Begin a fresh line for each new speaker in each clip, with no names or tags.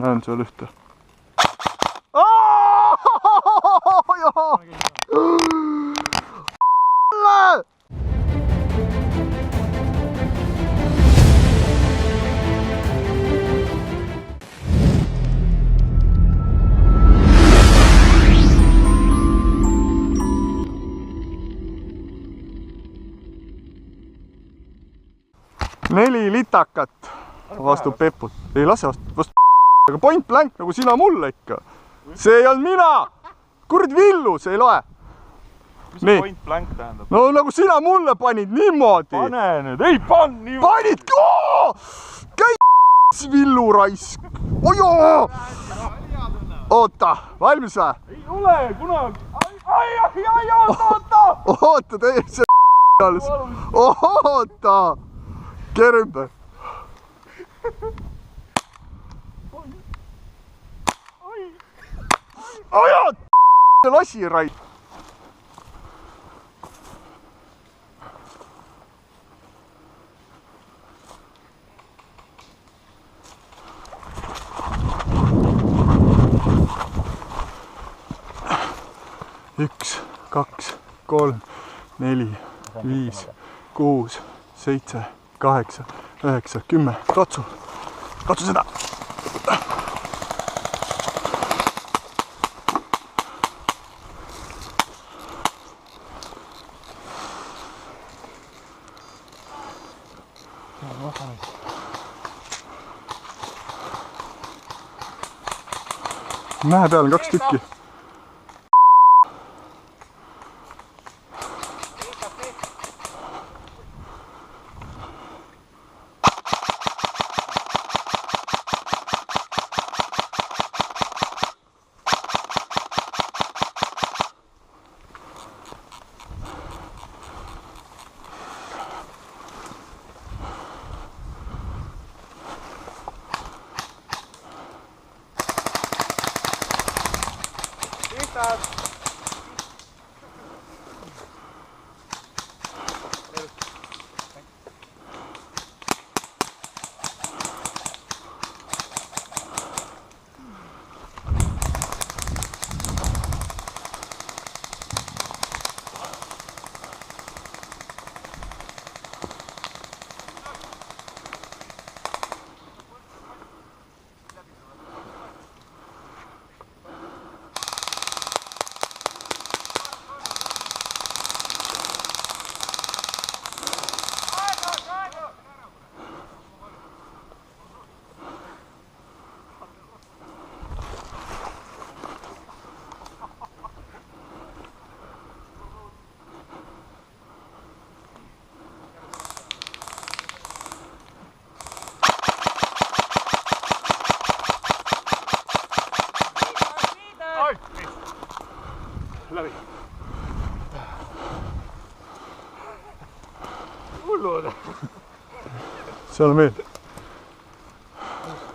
näen seal ühte. Neli litakat vastu Peput. Ei lase vastu aga point blank nagu sina mulle ikka. See ei olnud mina. Kurd Villu, see ei loe.
Mis see point blank tähendab?
No nagu sina mulle panid niimoodi.
Pane nüüd, ei pann niimoodi.
Panid ka! Käi Villu raisk. Ojoo! Oota, valmis või?
Ei ole kunagi. Ai, oota.
Oota, teie see alles. Oota. Kerembe. Ajad! Lasi rai. Üks, kaks, kolm, neli, viis, kuus, seitse, 8, 9, 10. Katsu seda. Mäe peal on 2 tükki. Läbi. Hulluud. Seal on veel.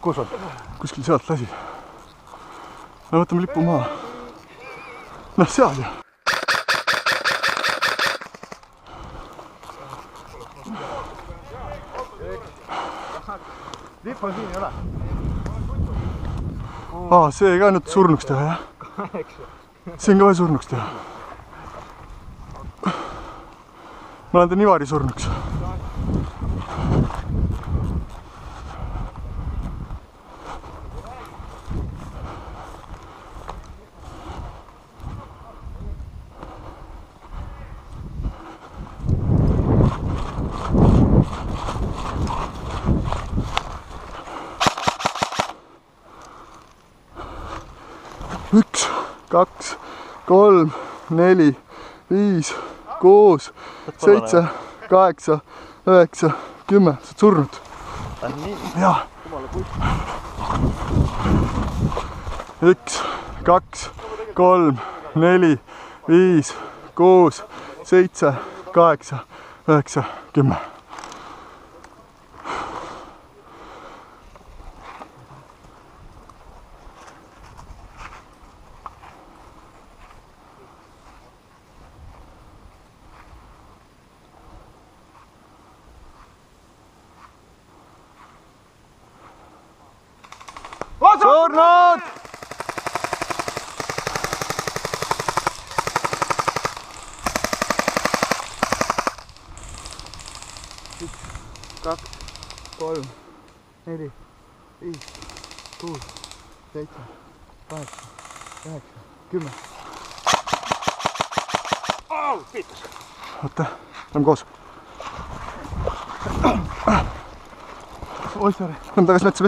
Kus on? Kuskil sealt lasi. No võtame lipu maha. Noh, seal ju. Lipp on siin ei ole. See ka nüüd surnuks teha, jah? See on ka vaja surnuks teha. Ma olen ta Nivari surnuks. Üks, 2, 3, 4, 5, 6, 7, 8, 9, 10. Sa oled surnud. Jah. 1, 2, 3, 4, 5, 6, 7, 8, 9, 10. What's up? surnud!
Kaks, 3, 4, 5, 6, 7, 8, 9, 10.
Au, piitus.
Oota, lähme koos.
Oi, sorry.
Lähme tagasi metsa.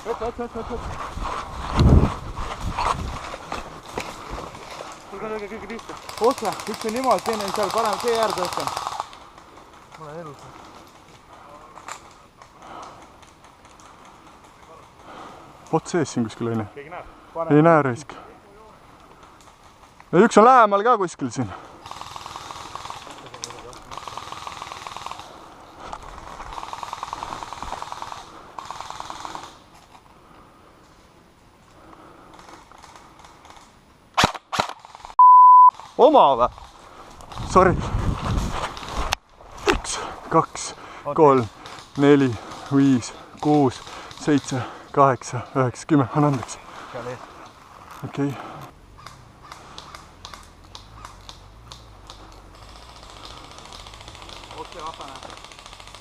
Võta. Sul ka kõige pihta.
Otsa, üks on niimoodi, teine on seal parem tee äärde õhkan. Mul on elus.
Ots sees siin kuskil on.
Keegi näeb?
Ei näe raisk. Ja üks on lähemal ka kuskil siin. Oma või? Sorry. 1, 2, 3, 4, 5, 6, 7, 8, 9, 10. Anna andeks. Okei.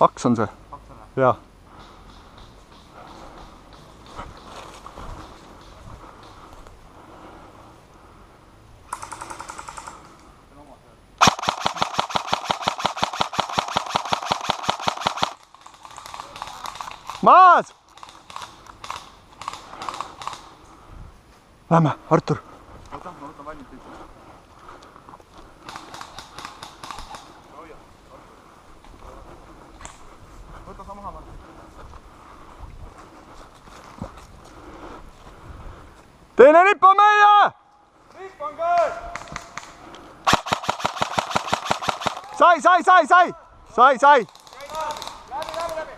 Aks on see? Jaa. Maas! Lähme, Artur.
Oota, ma võtan valmis üldse. Võta sa maha.
Teine lipp on meie!
Lipp on käes!
Sai!
Läbi!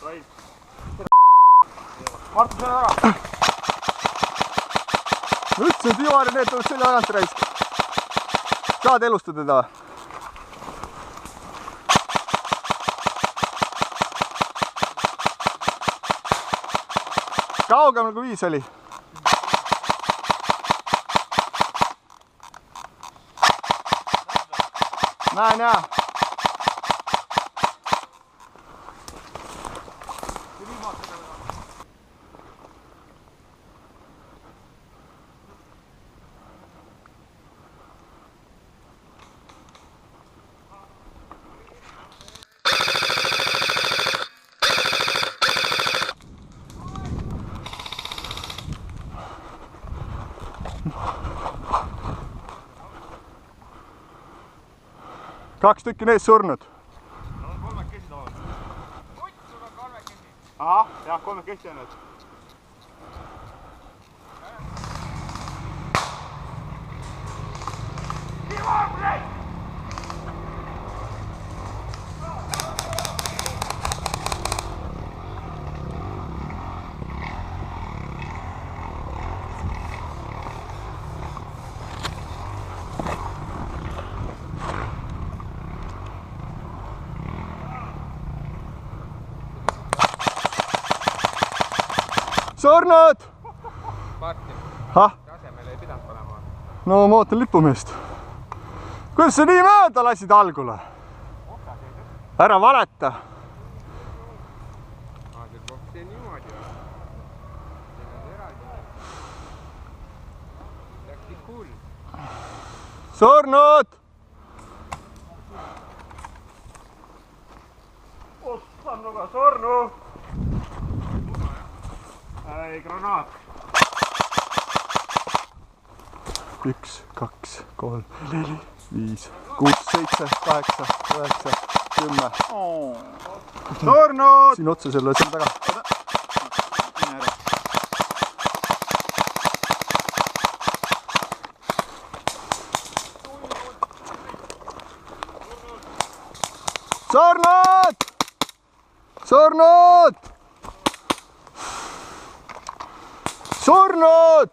Right. Martin, see on ära.
Ma ütlesin, et Ivari need tuleb selja tagant raisk. Saad elustada teda või? Kaugemal kui 5 oli. Näen jaa. Kaks tükki neist surnud.
No on kolmekesi tavaliselt. Kutt, sul on kolmekesi.
Ahah, jah, kolmekesi on nüüd.
Surnud!
Martin, tasemele ei pidanud panema.
No ma ootan lipumeest. Kuidas sa nii mööda lasid algule? Ära valeta.
See niimoodi on. See on eraldi. Läkki cool.
Surnud!
Ossannuga surnu! Ei, granaat.
1, 2, 3, 4, 5, 6, 7, 8, 9, 10.
Surnud!
Siin otsa selle taga. Surnud! Surnud! Surnud!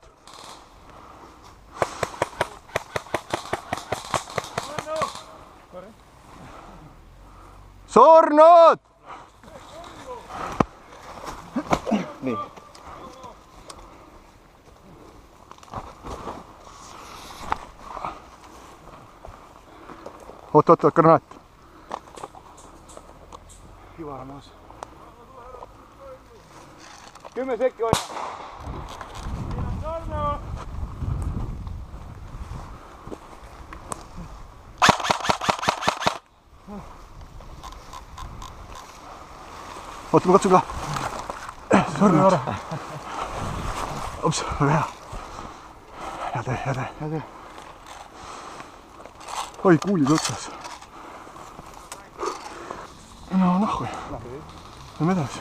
Surnud! Nii. Oot, granaat.
Hivaramas. 10 sekki hoida.
Oota, ma katsun ka. Surnud. Ups, ole hea. Hea tee. Oi, kuulid otsas. No nahku. Lähme edasi.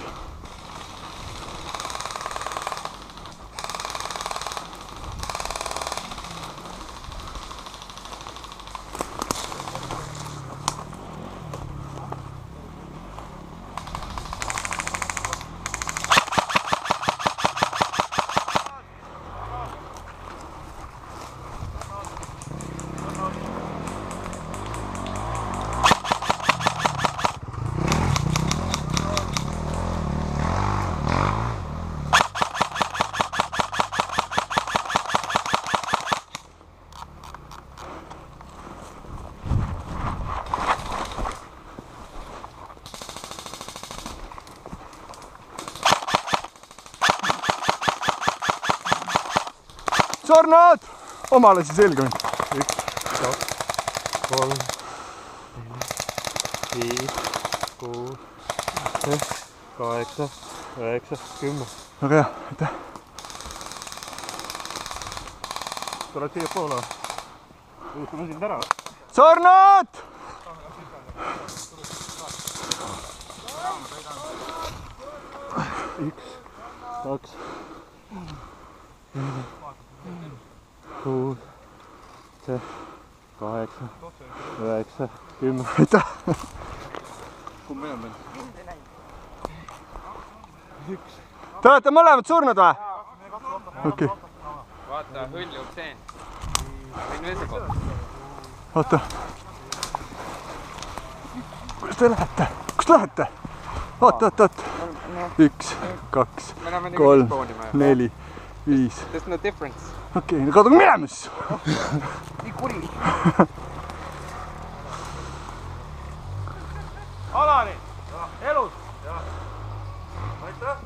Surnud! Omale siis selga mind.
1, 2, 3, 4, 5, 6, 8, 9, 10.
Väga hea, aitäh.
Tuled siia poole. Uutame sind ära.
Surnud!
Üks, kaks, 6, 7, 8, 9, 10.
Aitäh!
Kumb meil on veel?
Te olete mõlemad surnud või? Okei.
Vaata, hõljub seen. Võin veel see koht.
Oota. Kus te lähete? Kus te lähete? Oot. 1, 2, 3, 4, 5.
There's no difference.
Okei, no kaduge minema siis.
Nii kuri.
Alani! Elus! Aitäh!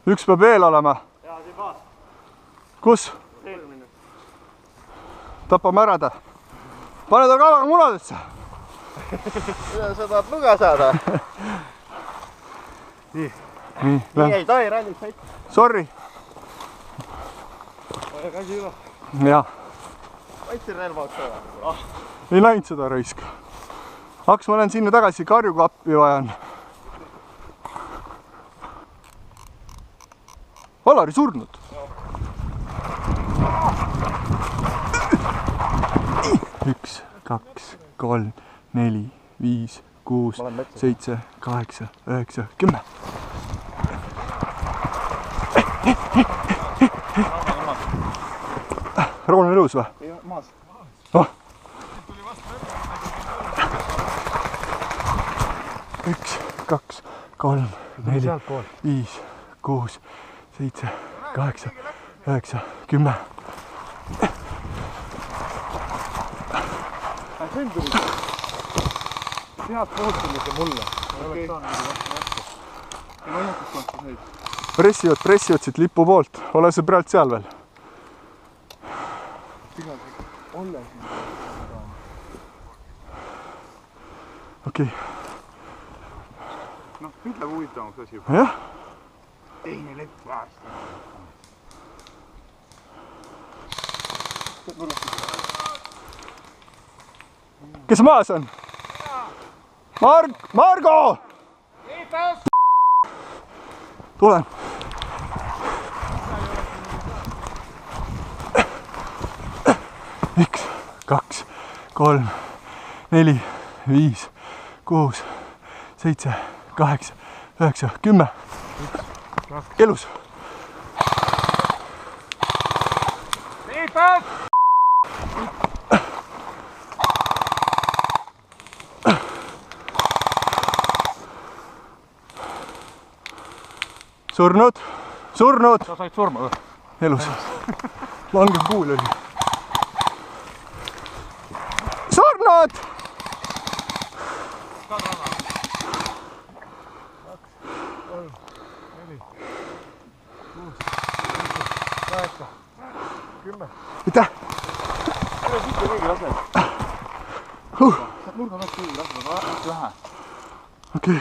Üks peab veel olema.
Jaa, siin maas.
Kus?
Eelmine.
Tapame ära ta. Pane ta kalaga munadesse.
Sa tahad nuga saada?
Nii,
Nii ei tohi rallit sõita.
sorry.
Ole käsi üle.
Jaa,
Võtsin relva otsa.
ei näinud seda raiska. Aks, ma lähen sinna tagasi, karjukappi vajan. Alari surnud. Üks, 2, 3, 4, 5, 6, 7, 8, 9, 10. Roon on elus või?
Ei, maas.
Oh. 1, 2, 3, 4, 5, 6, 7, 8, 9, 10.
Sen tuli. Head kohtumisse mulle. Oleks saanud vastu. Ei hoiatus vastu seid.
Pressivad siit lipu poolt. Ole sa praegu seal veel?
Olle siin.
Okei.
Noh, nüüd läheb huvitavamaks asi.
Jah.
Teine lepp vaast.
Kes maas on? Margo! tulen. Üks, kaks, kolm, 4, 5, 6, 7, 8, 9, 10. Elus.
Liipad!
Surnud, surnud.
Sa said surma või?
Elus. Langev kuul oli. Surnud! Aitäh!
Kuidas ikka keegi laseb? Saad nurga pealt keegi laseb, aga hästi vähe.
Okei.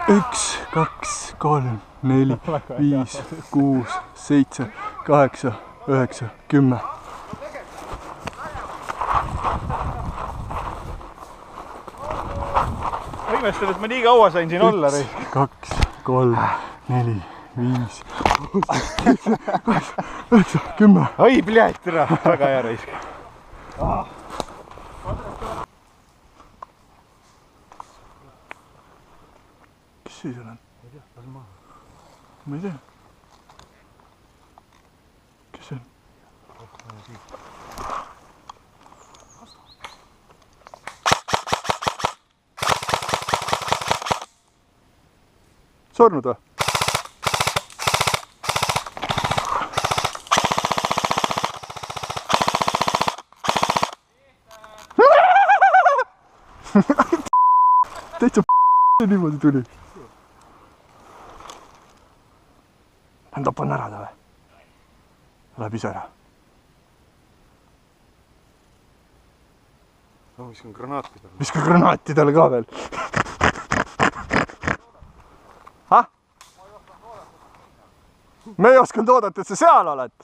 Üks, kaks, kolm, 4, 5, 6, 7, 8, 9, 10.
Ma imestan, et ma nii kaua sain siin olla.
2, 3, 4, 5, 7, 8, 9, 10.
Oi, pljääd, tere. Väga hea raisk.
Kes see seal on? Ma ei tea. Kes see on? Surnud või? Täitsa niimoodi tuli. Hän tapan ära ta või? Läheb ise ära.
No, viskan granaati talle.
Viska granaati talle ka veel. Hah? Me ei osanud oodata, et sa seal oled.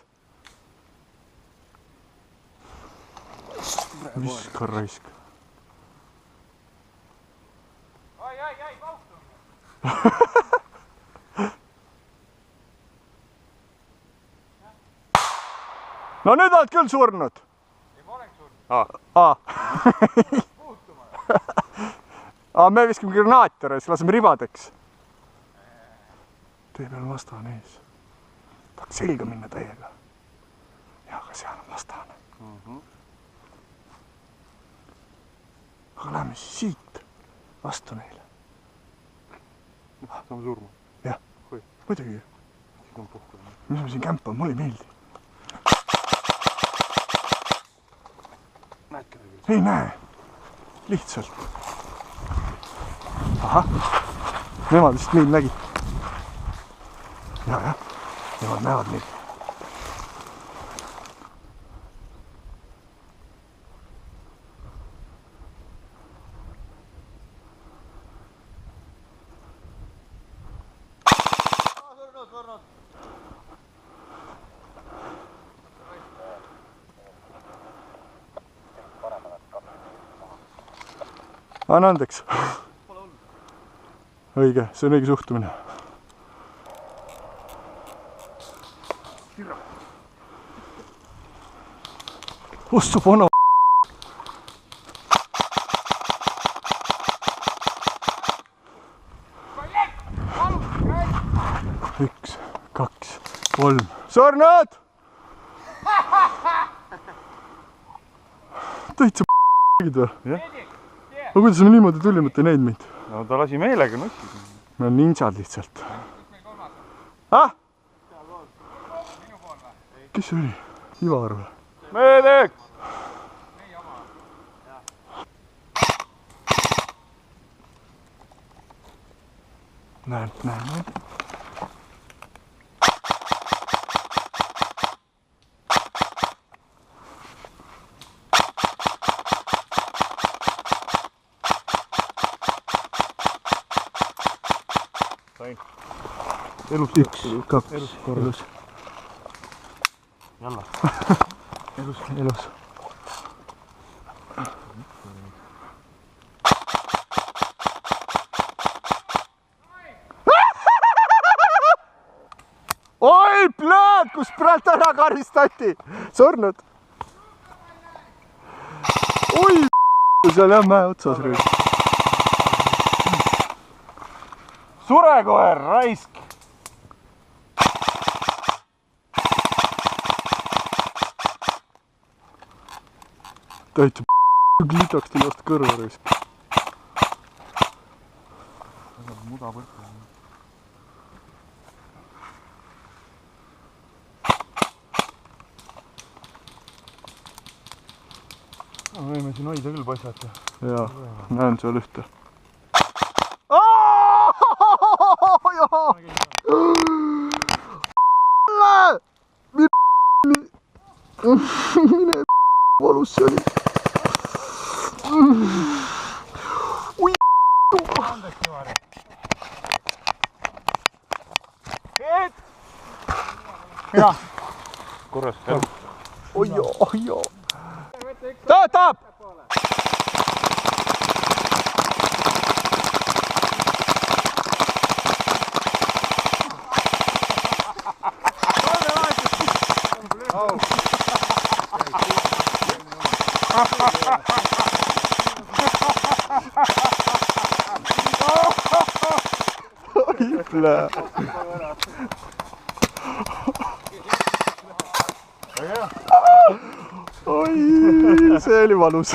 Viska raisk.
Ai, pauhtu!
No nüüd oled küll surnud.
Ei, ma oleks surnud.
Me viskame granaati ära ja siis laseme ribadeks. Tee peal vastane ees. Tahaks selga minna täiega. Ja, aga seal on vastane. Aga lähme siis siit vastu neile.
Saame surma.
Jah, muidugi.
Siin on puhku.
Mis me siin kämpame, mulle ei meeldi.
Näedki ta küll.
Ei näe. Lihtsalt. Ahah. Nemad vist mind nägid. Ja. Nemad näevad mind. Anna andeks. Õige, see on õige suhtumine. Ossu pano. Üks, kaks, kolm. Surnud! Täitsa p***gid või?
Jah.
Aga kuidas me niimoodi tulime, et ei näinud meid?
No ta lasi meelega nussi.
Me on ninjad lihtsalt. Ah? Kes see oli? Ivar või?
Meedek!
Näen.
elus
1, 2,
elus
elus,
jälle
elus. oi, pljääd, kus praegu ära karistati, surnud. oi, seal jah mäe otsas rüüs.
surekoer, raisk.
täitsa glitaks tilast kõrva rüüs.
muda võtta. võime siin hoida küll paisata.
jaa, näen seal ühte. mine valus see oli. oi.
jah. korras.
oi joo. töötab. oi, see oli valus.